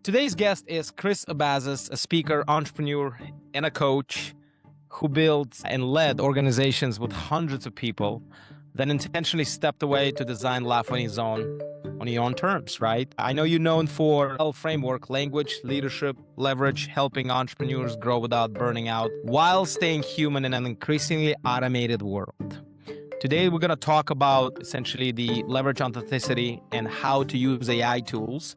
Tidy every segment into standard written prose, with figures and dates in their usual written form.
Today's guest is Chris Abazis, a speaker, entrepreneur, and a coach who built and led organizations with hundreds of people, then intentionally stepped away to design life on your own terms, right? I know you're known for L framework, language, leadership, leverage, helping entrepreneurs grow without burning out while staying human in an increasingly automated world. Today, we're going to talk about essentially the leverage authenticity and how to use AI tools,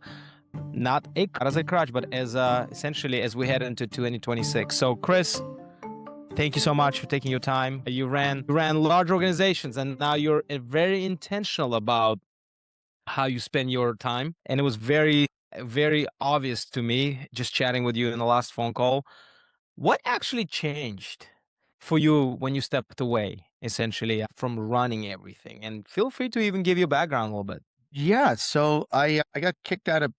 not as a crutch, but as essentially as we head into 2026. So, Chris, thank you so much for taking your time. You ran large organizations, and now you're very intentional about how you spend your time. And it was very, very obvious to me just chatting with you in the last phone call. What actually changed for you when you stepped away, essentially, from running everything? And feel free to even give your background a little bit. Yeah, so I got kicked out of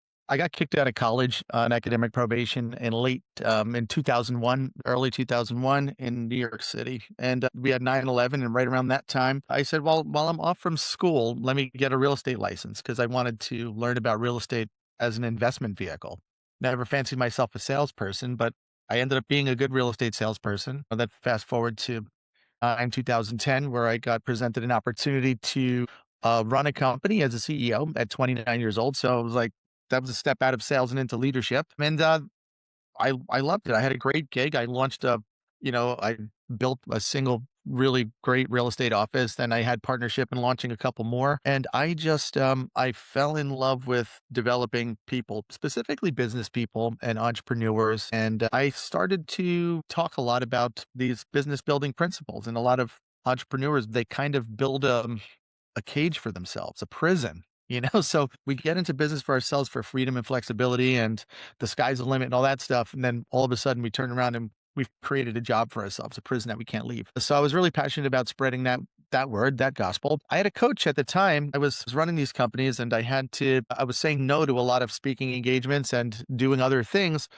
college on academic probation in 2001, early 2001 in New York City. And we had 9/11, and right around that time, I said, well, while I'm off from school, let me get a real estate license because I wanted to learn about real estate as an investment vehicle. Never fancied myself a salesperson, but I ended up being a good real estate salesperson. That fast forward to in 2010, where I got presented an opportunity to run a company as a CEO at 29 years old. So it was like, that was a step out of sales and into leadership. And I loved it. I had a great gig. I built a single really great real estate office. Then I had partnership in launching a couple more. And I fell in love with developing people, specifically business people and entrepreneurs. And I started to talk a lot about these business building principles. And a lot of entrepreneurs, they kind of build a cage for themselves, a prison. So we get into business for ourselves for freedom and flexibility, and the sky's the limit and all that stuff. And then all of a sudden we turn around and we've created a job for ourselves, a prison that we can't leave. So I was really passionate about spreading that word, that gospel. I had a coach at the time. I was running these companies, and I was saying no to a lot of speaking engagements and doing other things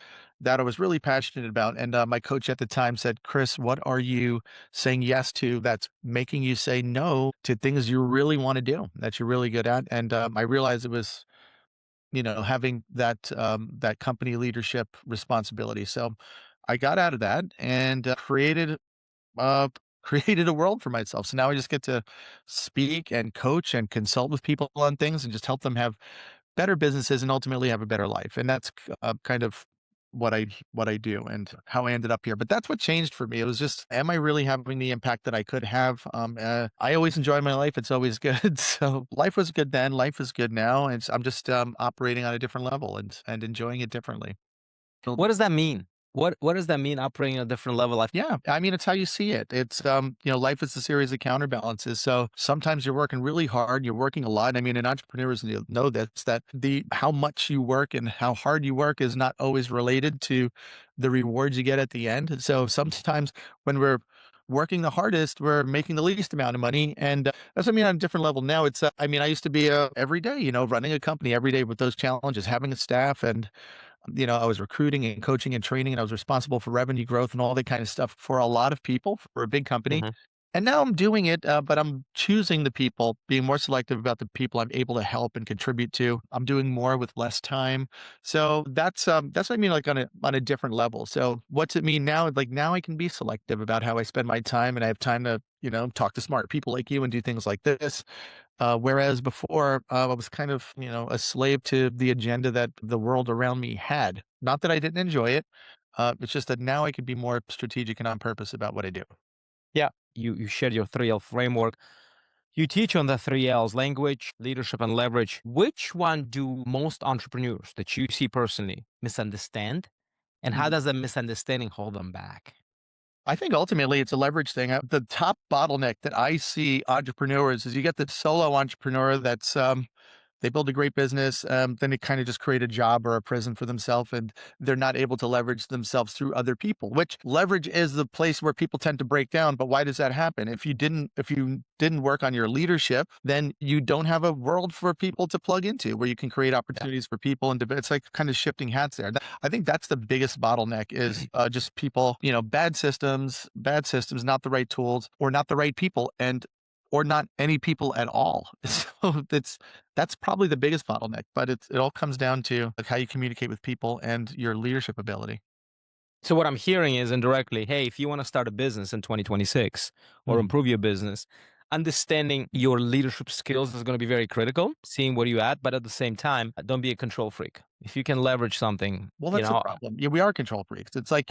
that I was really passionate about. And my coach at the time said, Chris, what are you saying yes to that's making you say no to things you really want to do, that you're really good at? And I realized it was, having that company leadership responsibility. So I got out of that and uh, created a world for myself. So now I just get to speak and coach and consult with people on things and just help them have better businesses and ultimately have a better life. And that's kind of what I do and how I ended up here. But that's what changed for me. It was just, am I really having the impact that I could have? I always enjoy my life. It's always good. So life was good then. Life is good now. And I'm just operating on a different level and enjoying it differently. What does that mean? What does that mean, operating at a different level? Yeah, I mean, it's how you see it. It's, life is a series of counterbalances. So sometimes you're working really hard, you're working a lot. I mean, and entrepreneurs know this, that how much you work and how hard you work is not always related to the rewards you get at the end. So sometimes when we're working the hardest, we're making the least amount of money. And that's, I mean, on a different level now. I used to be every day, running a company every day with those challenges, having a staff and I was recruiting and coaching and training, and I was responsible for revenue growth and all that kind of stuff for a lot of people for a big company. Mhm. And now I'm doing it, but I'm choosing the people, being more selective about the people I'm able to help and contribute to. I'm doing more with less time. So that's what I mean, like on a different level. So what's it mean now? Like now I can be selective about how I spend my time, and I have time to, talk to smart people like you and do things like this. Whereas before, I was kind of, a slave to the agenda that the world around me had. Not that I didn't enjoy it. It's just that now I could be more strategic and on purpose about what I do. Yeah. You shared your 3L framework. You teach on the 3Ls: language, leadership, and leverage. Which one do most entrepreneurs that you see personally misunderstand? And how does that misunderstanding hold them back? I think ultimately it's a leverage thing. The top bottleneck that I see entrepreneurs is you get the solo entrepreneur that's they build a great business, then they kind of just create a job or a prison for themselves, and they're not able to leverage themselves through other people. Which leverage is the place where people tend to break down. But why does that happen? If you didn't work on your leadership, then you don't have a world for people to plug into where you can create opportunities for people. And it's like kind of shifting hats there. I think that's the biggest bottleneck is just people, bad systems, not the right tools, or not the right people. And or not any people at all. So that's probably the biggest bottleneck, but it all comes down to like how you communicate with people and your leadership ability. So what I'm hearing is indirectly, hey, if you want to start a business in 2026 or Mhm. improve your business, understanding your leadership skills is going to be very critical, seeing where you're at, but at the same time, don't be a control freak. If you can leverage something, Well, that's the problem. Yeah, we are control freaks. It's like,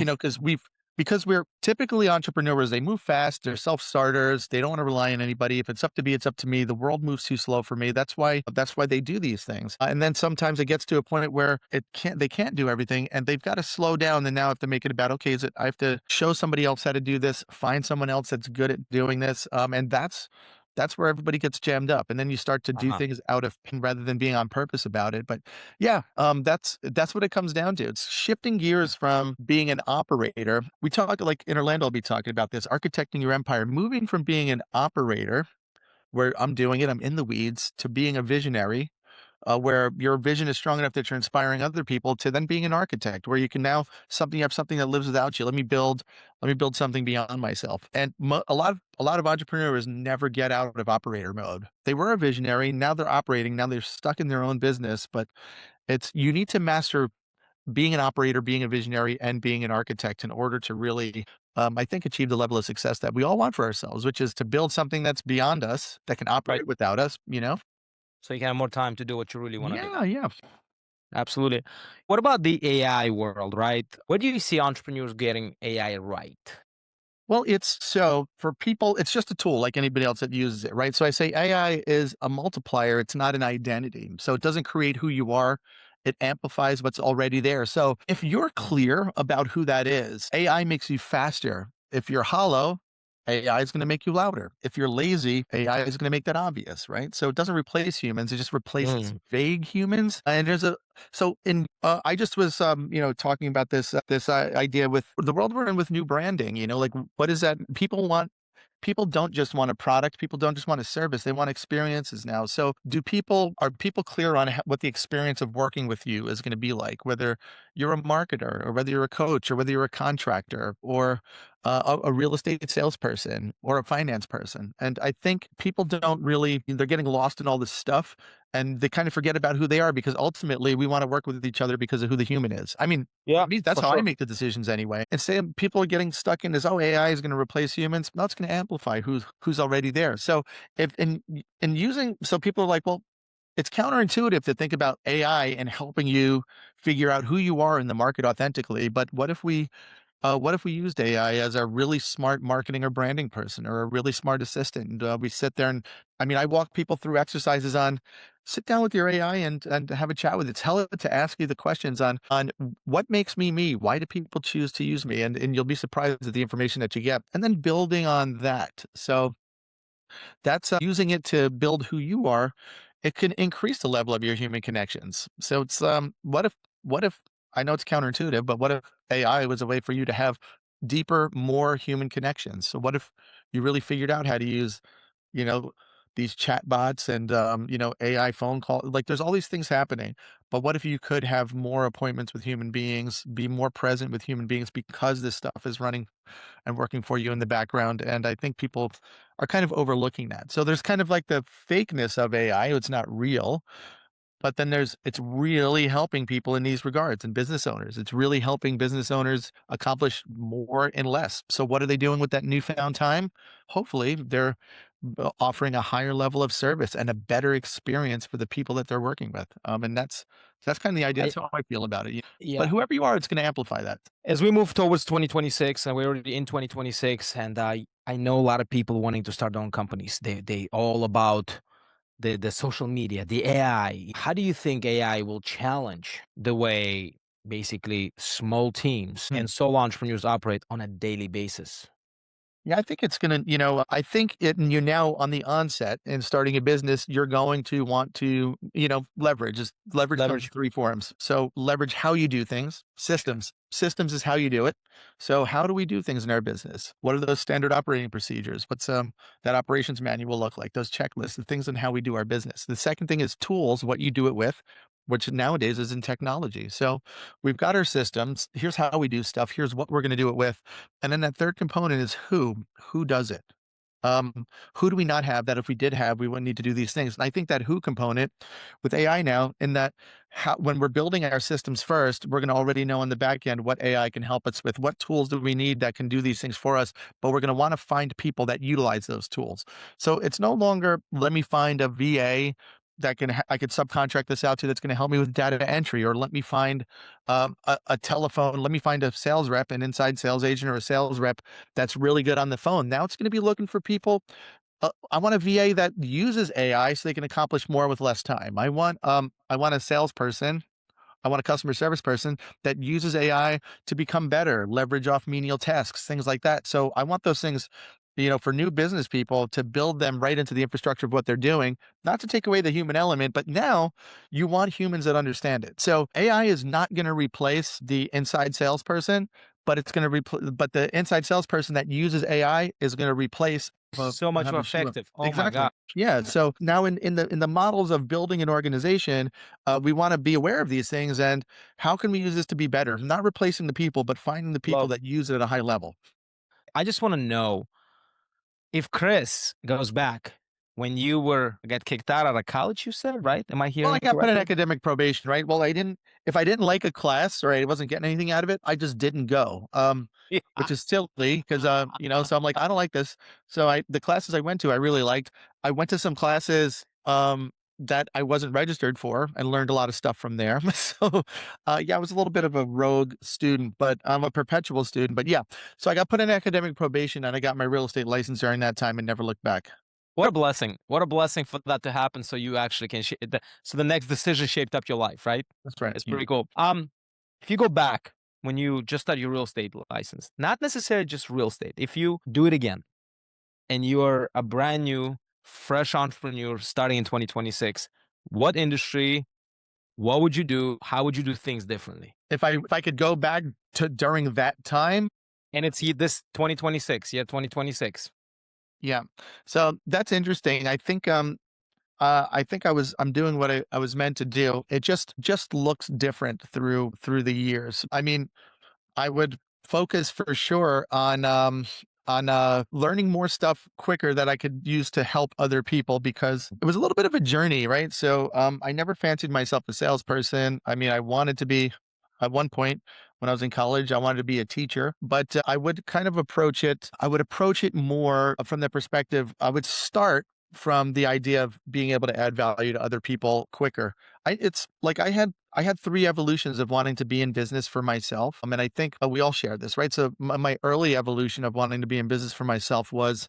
because we're typically entrepreneurs, they move fast, they're self-starters, they don't want to rely on anybody. If it's up to me, it's up to me. The world moves too slow for me. That's why they do these things. And then sometimes it gets to a point where they can't do everything and they've got to slow down and now have to make it about, okay, I have to show somebody else how to do this, find someone else that's good at doing this. And that's where everybody gets jammed up. And then you start to do uh things out of pain rather than being on purpose about it. But yeah, that's what it comes down to. It's shifting gears from being an operator. We talk like in Orlando, I'll be talking about this, architecting your empire, moving from being an operator where I'm doing it, I'm in the weeds, to being a visionary, where your vision is strong enough that you're inspiring other people, to then being an architect, where you can now you have something that lives without you. Let me build something beyond myself. And a lot of entrepreneurs never get out of operator mode. They were a visionary, now they're operating, now they're stuck in their own business, but you need to master being an operator, being a visionary, and being an architect in order to really, I think, achieve the level of success that we all want for ourselves, which is to build something that's beyond us, that can right. operate without us. So you can have more time to do what you really want to do. Yeah, yeah. Absolutely. What about the AI world, right? Where do you see entrepreneurs getting AI right? Well, for people, it's just a tool like anybody else that uses it, right? So I say AI is a multiplier. It's not an identity. So it doesn't create who you are. It amplifies what's already there. So if you're clear about who that is, AI makes you faster. If you're hollow, AI is going to make you louder. If you're lazy, AI is going to make that obvious, right? So it doesn't replace humans. It just replaces Mm. vague humans. And I just was, talking about this idea with the world we're in with new branding. Like what is that? People don't just want a product. People don't just want a service. They want experiences now. So are people clear on what the experience of working with you is going to be like, whether you're a marketer or whether you're a coach or whether you're a contractor or a real estate salesperson or a finance person. And I think people don't really, they're getting lost in all this stuff and they kind of forget about who they are because ultimately we want to work with each other because of who the human is. I mean, Yeah, me, that's for how I sure. make the decisions anyway. Instead, people are getting stuck in this, oh, AI is going to replace humans. No, it's going to amplify who's already there. So if in using, so people are like, well, it's counterintuitive to think about AI and helping you figure out who you are in the market authentically. But what if we used AI as a really smart marketing or branding person or a really smart assistant? And we sit there and, I mean, I walk people through exercises on sit down with your AI and have a chat with it. Tell it to ask you the questions on what makes me me. Why do people choose to use me? And you'll be surprised at the information that you get. And then building on that. So that's using it to build who you are. It can increase the level of your human connections. So it's what if I know it's counterintuitive, but what if AI was a way for you to have deeper, more human connections? So what if you really figured out how to use, you know, these chat bots and AI phone call, like there's all these things happening. But what if you could have more appointments with human beings, be more present with human beings because this stuff is running and working for you in the background. And I think people are kind of overlooking that. So there's kind of like the fakeness of AI. It's not real, but then it's really helping people in these regards and business owners. It's really helping business owners accomplish more in less. So what are they doing with that newfound time? Hopefully they're offering a higher level of service and a better experience for the people that they're working with. And that's kind of the idea. I, That's how I feel about it. But yeah. whoever you are, it's going to amplify that. As we move towards 2026, and we're already in 2026, and I know a lot of people wanting to start their own companies. They all about the social media, the AI. How do you think AI will challenge the way basically small teams Hmm. and solo entrepreneurs operate on a daily basis? Yeah, I think it's gonna, I think you're now on the onset and starting a business, you're going to want to, leverage comes in Leverage. three forms. So leverage how you do things, systems. Systems is how you do it. So how do we do things in our business? What are those standard operating procedures? What's that operations manual look like? Those checklists, the things on how we do our business. The second thing is tools, what you do it with, which nowadays is in technology. So we've got our systems. Here's how we do stuff. Here's what we're going to do it with. And then that third component is who does it? Who do we not have that if we did have, we wouldn't need to do these things? And I think that who component with AI now, in that when we're building our systems first, we're going to already know on the back end what AI can help us with, what tools do we need that can do these things for us, but we're going to want to find people that utilize those tools. So it's no longer, let me find a VA that I could subcontract this out to that's going to help me with data entry, or let me find a telephone, let me find a sales rep, an inside sales agent or a sales rep that's really good on the phone. Now it's going to be looking for people. I want a VA that uses AI so they can accomplish more with less time. I want a salesperson, I want a customer service person that uses AI to become better, leverage off menial tasks, things like that. So I want those things, for new business people, to build them right into the infrastructure of what they're doing, not to take away the human element, but now you want humans that understand it. So AI is not going to replace the inside salesperson, but it's going to but the inside salesperson that uses AI is going to replace So much have more a machine. effective. Oh my Exactly. God. Yeah. So now in the models of building an organization, we want to be aware of these things and how can we use this to be better? Not replacing the people, but finding the people Love. that use it at a high level. I just want to know if Chris goes back when you were get kicked out of college, you said, right? Am I Well, hearing I you got put in correctly? academic probation, right? Well, if I didn't like a class or I wasn't getting anything out of it, I just didn't go. Yeah. Which is silly because, so I'm like, I don't like this. So the classes I went to, I really liked. I went to some classes, that I wasn't registered for and learned a lot of stuff from there. So, yeah, I was a little bit of a rogue student, but I'm a perpetual student. But yeah, so I got put in academic probation and I got my real estate license during that time and never looked back. What a blessing. What a blessing for that to happen so you actually can so the next decision shaped up your life, right? That's right. It's Yeah. pretty cool. If you go back when you just got your real estate license, not necessarily just real estate, if you do it again and you're a brand new, fresh entrepreneur starting in 2026, what industry, what would you do? How would you do things differently? If I could go back to during that time. And it's this 2026, yeah, 2026. Yeah. So that's interesting. I think I'm doing what I was meant to do. It just looks different through the years. I mean, I would focus for sure on learning more stuff quicker that I could use to help other people because it was a little bit of a journey, right? So I never fancied myself a salesperson. I mean, I wanted to be at one point when I was in college, I wanted to be a teacher, but I would kind of approach it. I would approach it more from the perspective. I would start from the idea of being able to add value to other people quicker. It's like I had three evolutions of wanting to be in business for myself. And I think we all share this, right? So my early evolution of wanting to be in business for myself was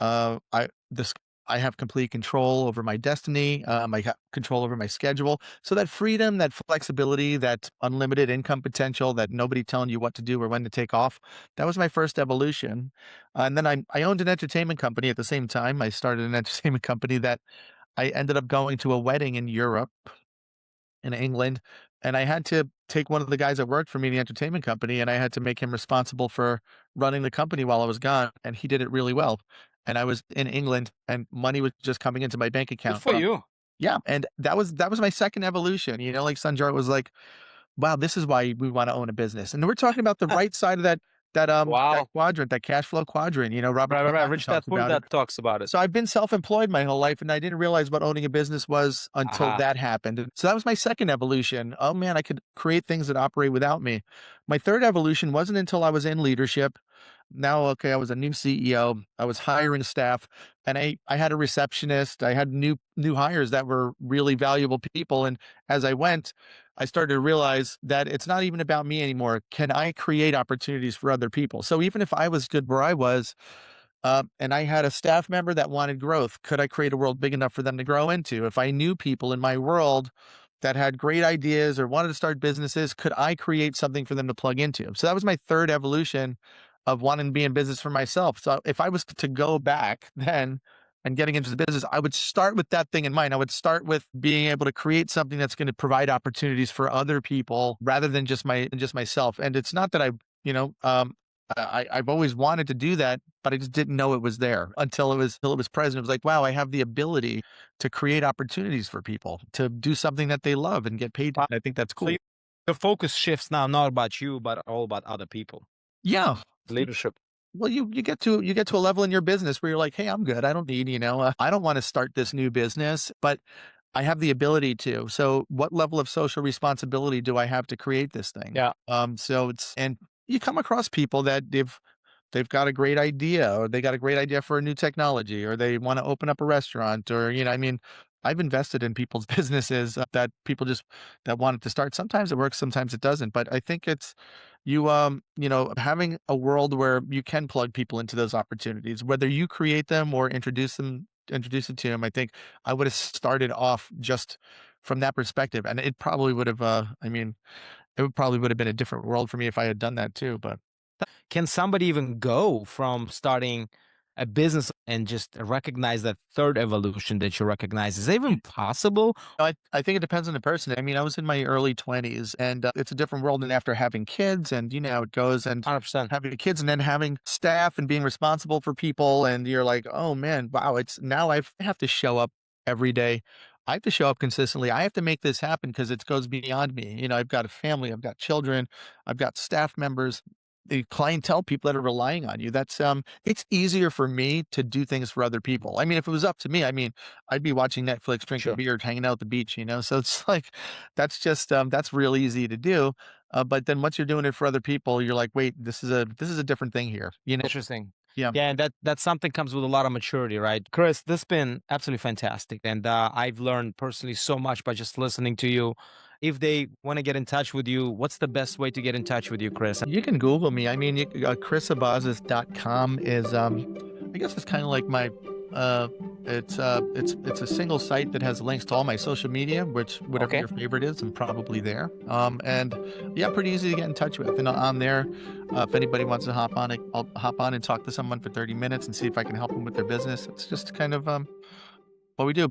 this I have complete control over my destiny. I have control over my schedule. So that freedom, that flexibility, that unlimited income potential, that nobody telling you what to do or when to take off. That was my first evolution. And then I owned an entertainment company at the same time. I started an entertainment company that I ended up going to a wedding in Europe, in England, and I had to take one of the guys that worked for me in the entertainment company, and I had to make him responsible for running the company while I was gone, and he did it really well. And I was in England, and money was just coming into my bank Good account. for you. Yeah, and that was my second evolution. Like Sanjar was like, wow, this is why we want to own a business. And we're talking about the right side of that Wow. quadrant, that cash flow quadrant. Robert Right, right, right. Kiyosaki Rich Dad talks Poor about it. Dad talks about it. So I've been self-employed my whole life, and I didn't realize what owning a business was until Aha. that happened. And so that was my second evolution. Oh man, I could create things that operate without me. My third evolution wasn't until I was in leadership. Now, okay, I was a new CEO. I was hiring staff, and I had a receptionist. I had new hires that were really valuable people. And as I went, I started to realize that it's not even about me anymore. Can I create opportunities for other people? So even if I was good where I was, and I had a staff member that wanted growth, could I create a world big enough for them to grow into? If I knew people in my world that had great ideas or wanted to start businesses, could I create something for them to plug into? So that was my third evolution of wanting to be in business for myself. So if I was to go back then and getting into the business, I would start with that thing in mind. I would start with being able to create something that's going to provide opportunities for other people rather than just myself. And it's not that you know, um, I've always wanted to do that, but I just didn't know it was there until it was present. It was like, wow, I have the ability to create opportunities for people to do something that they love and get paid. Wow. I think that's So cool. the focus shifts now, not about you, but all about other people. Yeah. Leadership. Well, you get to a level in your business where you're like, "Hey, I'm good. I don't need, I don't wanna start this new business, but I have the ability to. So what level of social responsibility do I have to create this thing?" Yeah. So it's and you come across people that they've got a great idea, or they got a great idea for a new technology, or they wanna open up a restaurant, or, I mean, I've invested in people's businesses, that people just that wanted to start. Sometimes it works, sometimes it doesn't, but I think it's having a world where you can plug people into those opportunities, whether you create them or introduce it to them. I think I would have started off just from that perspective, and it probably would have, it would probably would have been a different world for me if I had done that too, but Can somebody even go from starting a business and just recognize that third evolution that you recognize? Is it even possible? I think it depends on the person. I mean, I was in my early 20s, and it's a different world than after having kids, and you know how it goes, and 100%. having kids and then having staff and being responsible for people, and you're like, "Oh, man, wow, it's now I have to show up every day. I have to show up consistently. I have to make this happen because it goes beyond me." I've got a family, I've got children, I've got staff members, the clientele, people that are relying on you. It's easier for me to do things for other people. I mean, if it was up to me, I mean, I'd be watching Netflix, drinking Sure. beer, hanging out at the beach. So it's like, that's real easy to do. But then once you're doing it for other people, you're like, wait, this is a different thing here. Interesting. Yeah. Yeah, and that something comes with a lot of maturity, right? Chris, this has been absolutely fantastic. And I've learned personally so much by just listening to you. If they want to get in touch with you, what's the best way to get in touch with you, Chris? You can Google me. I mean, chrisabazis.com is, I guess it's kind of like my, uh, it's a single site that has links to all my social media, which whatever Okay. your favorite is, I'm probably there. And yeah, pretty easy to get in touch with. And on there, if anybody wants to hop on it, I'll hop on and talk to someone for 30 minutes and see if I can help them with their business. It's just kind of, what we do.